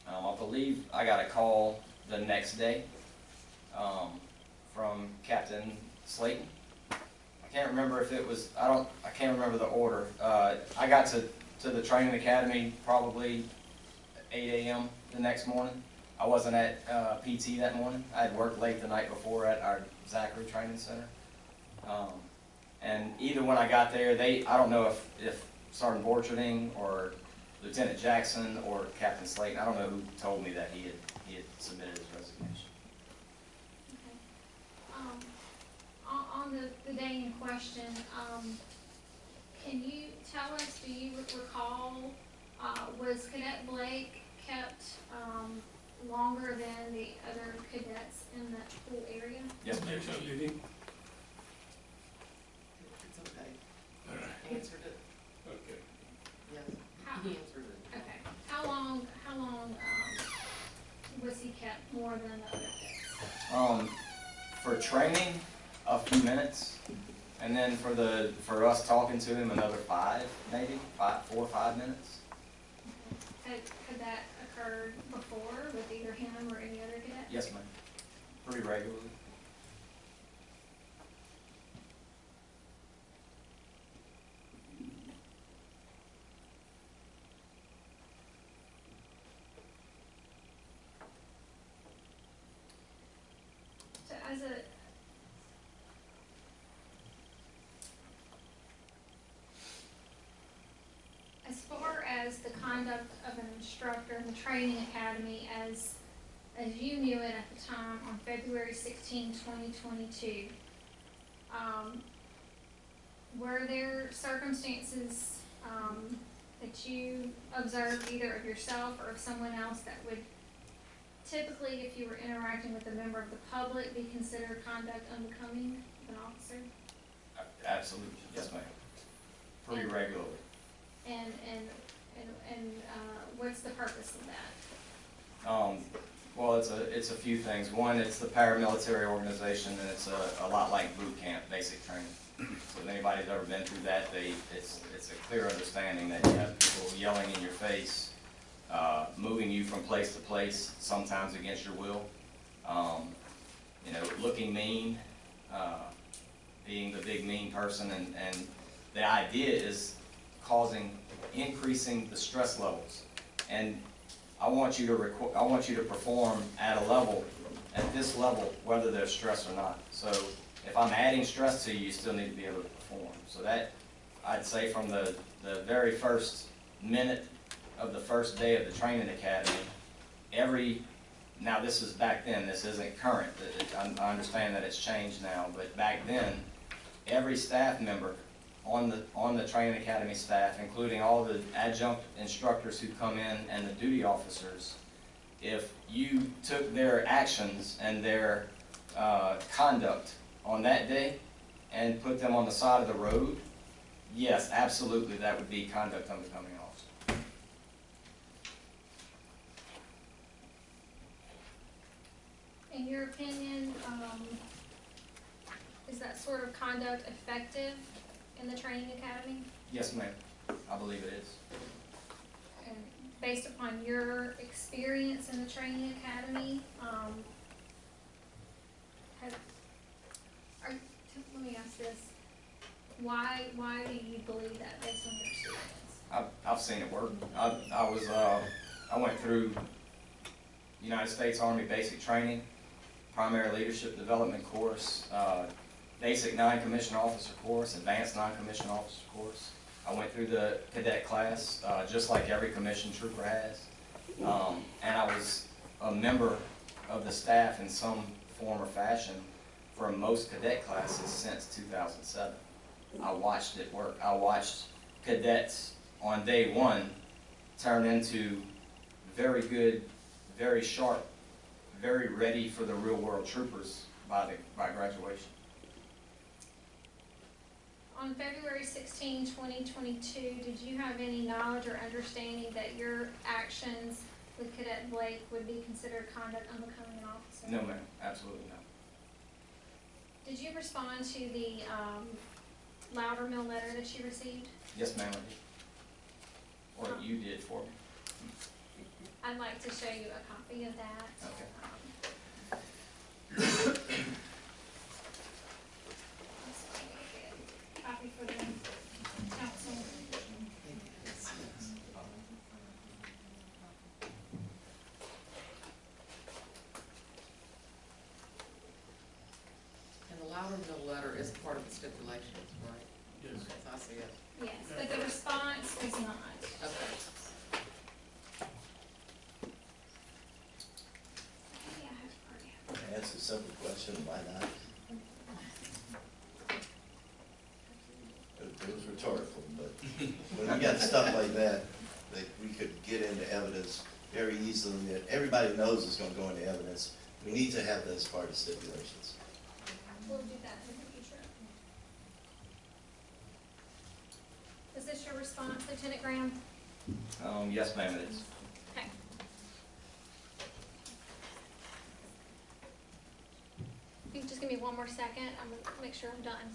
I believe I got a call the next day from Captain Slayton. I can't remember if it was, I can't remember the order. I got to the training academy probably 8 a.m. the next morning. I wasn't at PT that morning. I had worked late the night before at our Zachary Training Center. And either when I got there, I don't know if Sergeant Borcherding or Lieutenant Jackson or Captain Slayton, I don't know who told me that he had submitted his resignation. Okay. On the day in question, can you tell us, do you recall, was Cadet Blake kept longer than the other cadets in that pool area? Yes, ma'am. Objection, leading. It's okay. All right. Answered it, Okay. yes, How, he answered it. okay. How long was he kept more than the other cadets? For training, a few minutes, and then for us talking to him, another 4 or 5 minutes. Had that occurred before with either him or any other cadet? Yes, ma'am. Pretty regularly. So as far as the conduct of an instructor in the training academy as you knew it at the time on February 16, 2022, were there circumstances that you observed either of yourself or of someone else that would typically, if you were interacting with a member of the public, be considered conduct unbecoming of an officer? Absolutely, yes, ma'am. Pretty regularly. And what's the purpose of that? Well, it's a few things. One, it's the paramilitary organization, and it's a lot like boot camp, basic training. So if anybody's ever been through that, it's a clear understanding that you have people yelling in your face, moving you from place to place, sometimes against your will. You know, looking mean, being the big mean person, and the idea is increasing the stress levels. And I want you to perform at this level, whether there's stress or not. So if I'm adding stress to you, you still need to be able to perform. So that, I'd say from the very first minute of the first day of the training academy, now this is back then, this isn't current, I understand that it's changed now, but back then, every staff member on the training academy staff, including all the adjunct instructors who come in and the duty officers, if you took their actions and their conduct on that day and put them on the side of the road, yes, absolutely, that would be conduct unbecoming an officer. In your opinion, is that sort of conduct effective in the training academy? Yes, ma'am. I believe it is. And based upon your experience in the training academy, let me ask this, why do you believe that based on your experience? I've seen it work. I went through United States Army basic training, primary leadership development course, basic non-commissioned officer course, advanced non-commissioned officer course. I went through the cadet class, just like every commissioned trooper has. And I was a member of the staff in some form or fashion for most cadet classes since 2007. I watched it work. I watched cadets on day one turn into very good, very sharp, very ready for the real world troopers by graduation. On February 16, 2022, did you have any knowledge or understanding that your actions with Cadet Blake would be considered conduct unbecoming an officer? No, ma'am. Absolutely not. Did you respond to the Loudermill letter that you received? Yes, ma'am, I did. or you did for me. I'd like to show you a copy of that. Okay. Let's see, get a copy for the council. And the louder mill letter is part of the stipulations, right? Yes. Okay, I see it. Yes, but the response was not. Okay. Yeah, I have already had. Answer a simple question, why not? It was rhetorical, but when we got stuff like that we could get into evidence very easily, that everybody knows is gonna go into evidence, we need to have that as part of stipulations. We'll do that in the future. Is this your response, Lieutenant Graham? Yes, ma'am, it is. Okay. You can just give me one more second, I'm gonna make sure I'm done.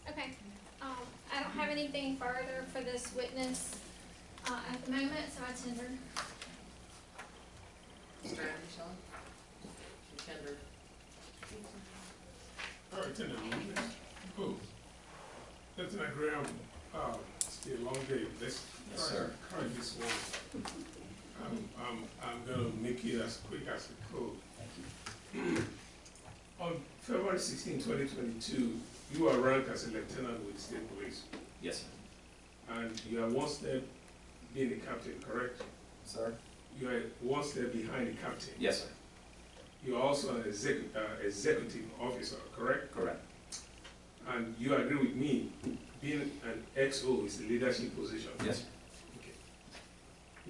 Okay, I don't have anything further for this witness, at the moment, so I tender. Mr. Anderson? You tendered. All right, Lieutenant. Oh, Lieutenant Graham, it's been a long day. Let's Yes, try to sir. cut this one. I'm gonna make it as quick as I could. On February 16, 2022, you were ranked as a lieutenant with the state police, Yes, sir. and you are one step being the captain, correct? Sir? You are one step behind the captain. Yes, sir. You are also an executive officer, correct? Correct. And you agree with me, being an XO is a leadership position. Yes, sir. Okay.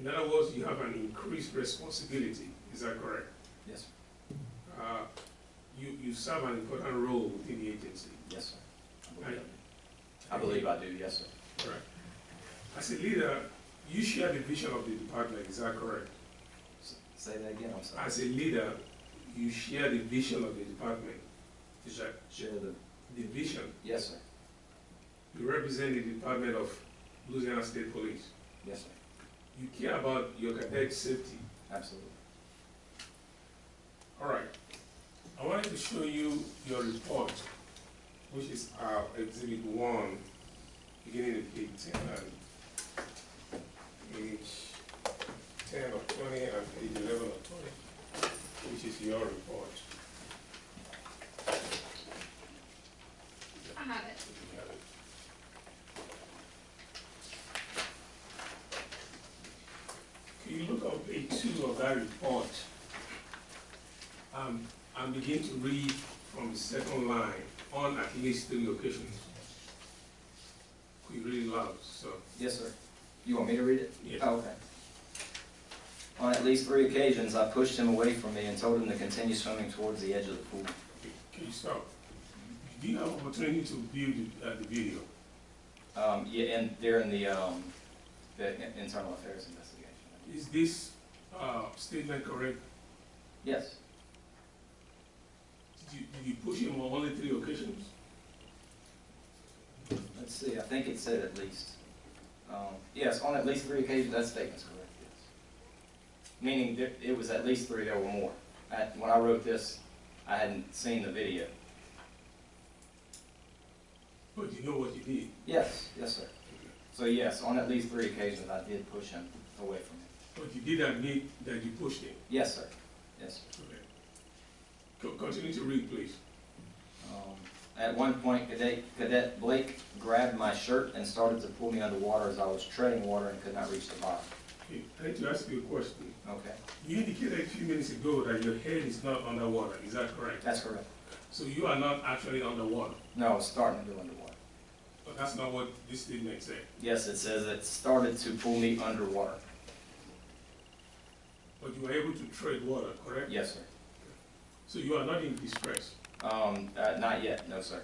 In other words, you have an increased responsibility, is that correct? Yes, sir. You serve an important role within the agency. Yes, sir. I believe I do, yes, sir. Correct. As a leader, you share the vision of the department, is that correct? Say that again, I'm sorry. As a leader, you share the vision of the department, is that Share the, the vision? yes, sir. You represent the Department of Louisiana State Police. Yes, sir. You care about your cadet safety. Absolutely. All right. I wanted to show you your report, which is Exhibit 1, beginning at page 10 and page 10 of 20 and page 11 of 20, which is your report. I have it. You have it. Can you look on page 2 of that report? And begin to read from the second line on at least 3 occasions. Could you read it loud, so? Yes, sir. You want me to read it? Yes. Oh, okay. On at least 3 occasions, I pushed him away from me and told him to continue swimming towards the edge of the pool. Can you stop? Do you have opportunity to view the video? Yeah, and during the internal affairs investigation. Is this statement correct? Yes. Did you push him on only 3 occasions? Let's see, I think it said at least. Yes, on at least 3 occasions, that statement's correct, yes. Meaning that it was at least 3 or more. When I wrote this, I hadn't seen the video. But you know what you did? Yes, yes, sir. So yes, on at least 3 occasions, I did push him away from me. But you did admit that you pushed him? Yes, sir. Yes, sir. Okay. Continue to read, please. At one point, Cadet Blake grabbed my shirt and started to pull me underwater as I was treading water and could not reach the bottom. Okay, I need to ask you a question. Okay, You indicated a few minutes ago that your head is not underwater, is that correct? that's correct. So you are not actually underwater, No, I was starting to go underwater. but that's not what this statement said. Yes, it says it started to pull me underwater. But you were able to tread water, correct? Yes, sir. So you are not in distress. Not yet, no, sir.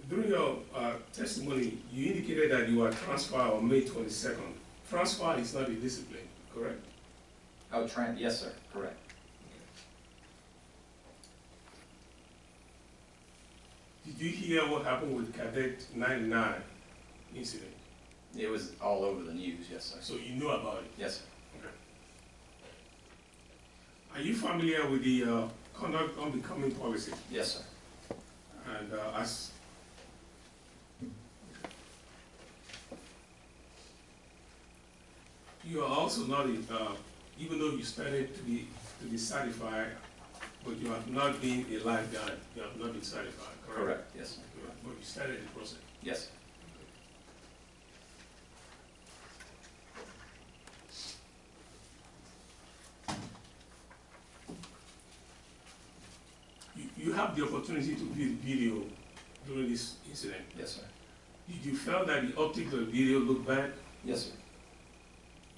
During your testimony, you indicated that you were transferred on May 22nd transfer is not a discipline, correct? Oh, yes, sir, correct. Did you hear what happened with Cadet 99 incident? It was all over the news, yes, sir. So you know about it? Yes, sir. Are you familiar with the conduct unbecoming policy? Yes, sir. And as you are also not, even though you studied to be certified, but you have not been a lifeguard, you have not been certified, correct? Correct, yes, sir. But you started the process. Yes, sir. You have the opportunity to view the video during this incident. Yes, sir. Did you feel that the optics of the video looked bad? Yes, sir.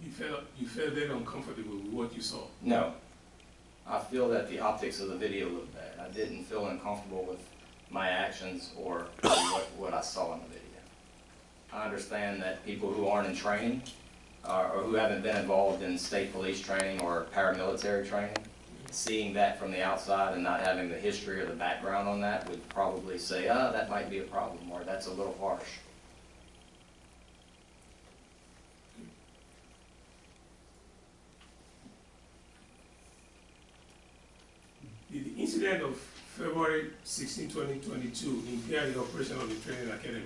You felt very uncomfortable with what you saw? No. I feel that the optics of the video looked bad. I didn't feel uncomfortable with my actions or what I saw in the video. I understand that people who aren't in training or who haven't been involved in state police training or paramilitary training, seeing that from the outside and not having the history or the background on that would probably say, that might be a problem, or that's a little harsh. Did the incident of February 16, 2022 impair the operation of the training academy?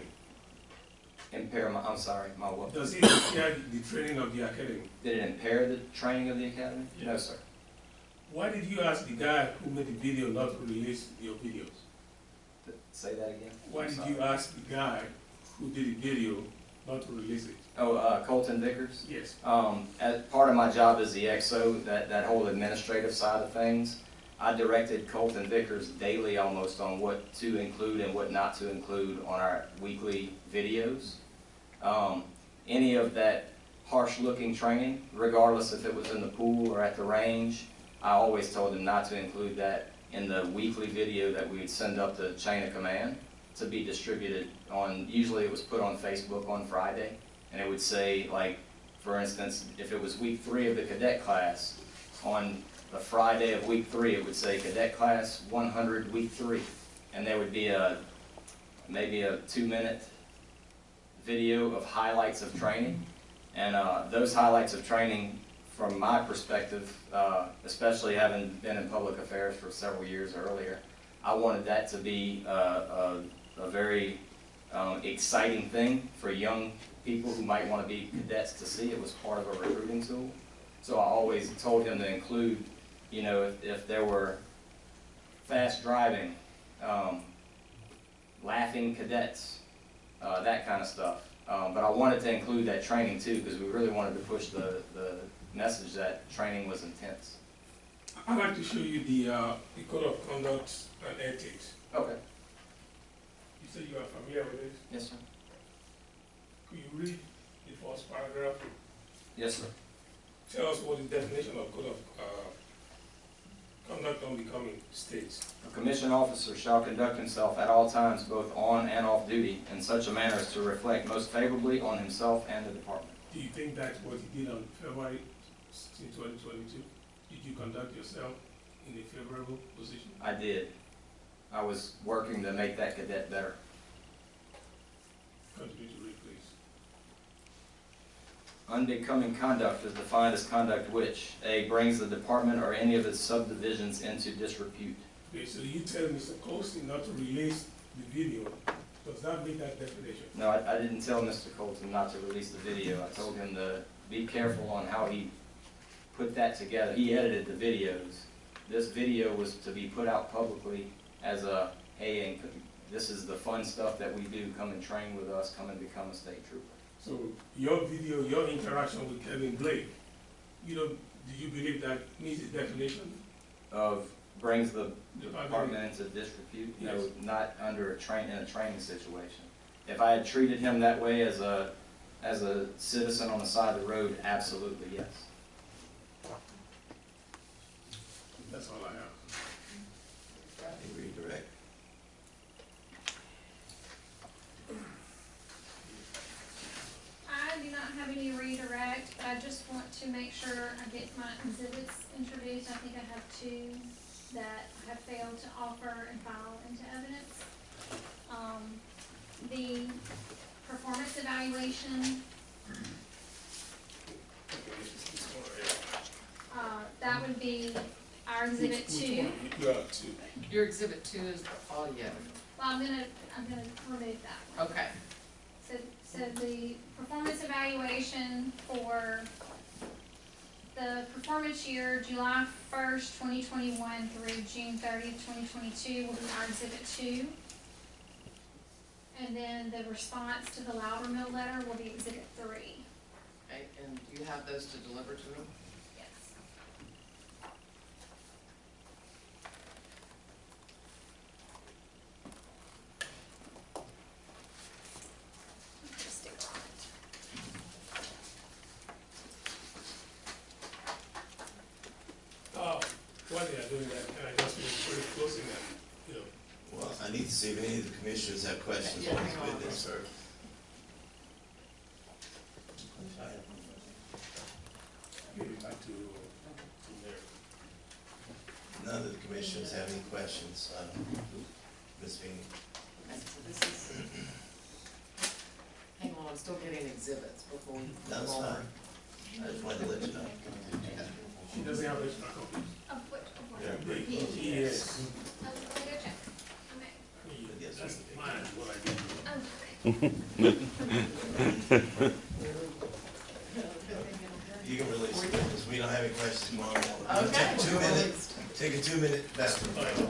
I'm sorry, my what? Does it impair the training of the academy? Did it impair the training of the academy? No, sir. Why did you ask the guy who made the video not to release your videos? Say that again? Why I'm did sorry. you ask the guy who did the video not to release it? Oh, Colton Vickers? Yes. As part of my job as the XO, that whole administrative side of things, I directed Colton Vickers daily almost on what to include and what not to include on our weekly videos. Any of that harsh looking training, regardless if it was in the pool or at the range, I always told him not to include that in the weekly video that we would send up the chain of command to be distributed on, usually it was put on Facebook on Friday, and it would say, like, for instance, if it was week 3 of the cadet class, on the Friday of week 3, it would say Cadet Class 100 week 3, and there would be maybe a 2-minute video of highlights of training, and those highlights of training, from my perspective, especially having been in public affairs for several years earlier, I wanted that to be a very exciting thing for young people who might want to be cadets to see. It was part of a recruiting tool. So I always told him to include, you know, if there were fast driving, laughing cadets, that kind of stuff. But I wanted to include that training too, because we really wanted to push the message that training was intense. I'd like to show you the Code of Conduct and Ethics. Okay. You said you are familiar with this? Yes, sir. Could you read the first paragraph? Yes, sir. Tell us what the definition of Code of Conduct Unbecoming states. A commissioned officer shall conduct himself at all times, both on and off duty, in such a manner as to reflect most favorably on himself and the department. Do you think that's what you did on February 16, 2022? Did you conduct yourself in a favorable position? I did. I was working to make that cadet better. Continue to read, please. Unbecoming conduct is defined as conduct which, A, brings the department or any of its subdivisions into disrepute. Okay, so you tell Mr. Colston not to release the video. Does that meet that definition? No, I didn't tell Mr. Colton not to release the video. I told him to be careful on how he put that together. He edited the videos. This video was to be put out publicly as a, hey, and this is the fun stuff that we do. Come and train with us. Come and become a state trooper. So your video, your interaction with Kevin Blake, do you believe that meets the definition? Of brings the department into disrepute? No, Yes. not under in a training situation. If I had treated him that way as a citizen on the side of the road, absolutely yes. That's all I have. You redirect. I do not have any redirect. to make sure I get my exhibits introduced. I think I have two that I have failed to offer and file into evidence. The performance evaluation, that would be our exhibit Which two. one? You got two. Your exhibit 2 is the audio. Well, I'm gonna remove that one. Okay. So the performance evaluation for the performance year, July 1st, 2021 through June 30th, 2022 will be our exhibit 2. And then the response to the Loudermill letter will be exhibit 3. Okay, and do you have those to deliver to them? Yes. Put a sticker on it. While they are doing that, can I just make sure it's closing that, you know? Well, I need to see if any of the commissioners have questions Yeah, on this hang on. witness, sir. Give it back to there. None of the commissioners have any questions, Ms. Feeney. Okay, so this is, hang on, I'm still getting exhibits before we. No, it's fine. I just wanted to let you know. She doesn't have extra copies. Of which, Yes. let me go check. Okay. Yes, That's sir. mine, what I did. Oh, okay. You can release it, because we don't have any questions tomorrow morning. Okay. Take a 2-minute bathroom break.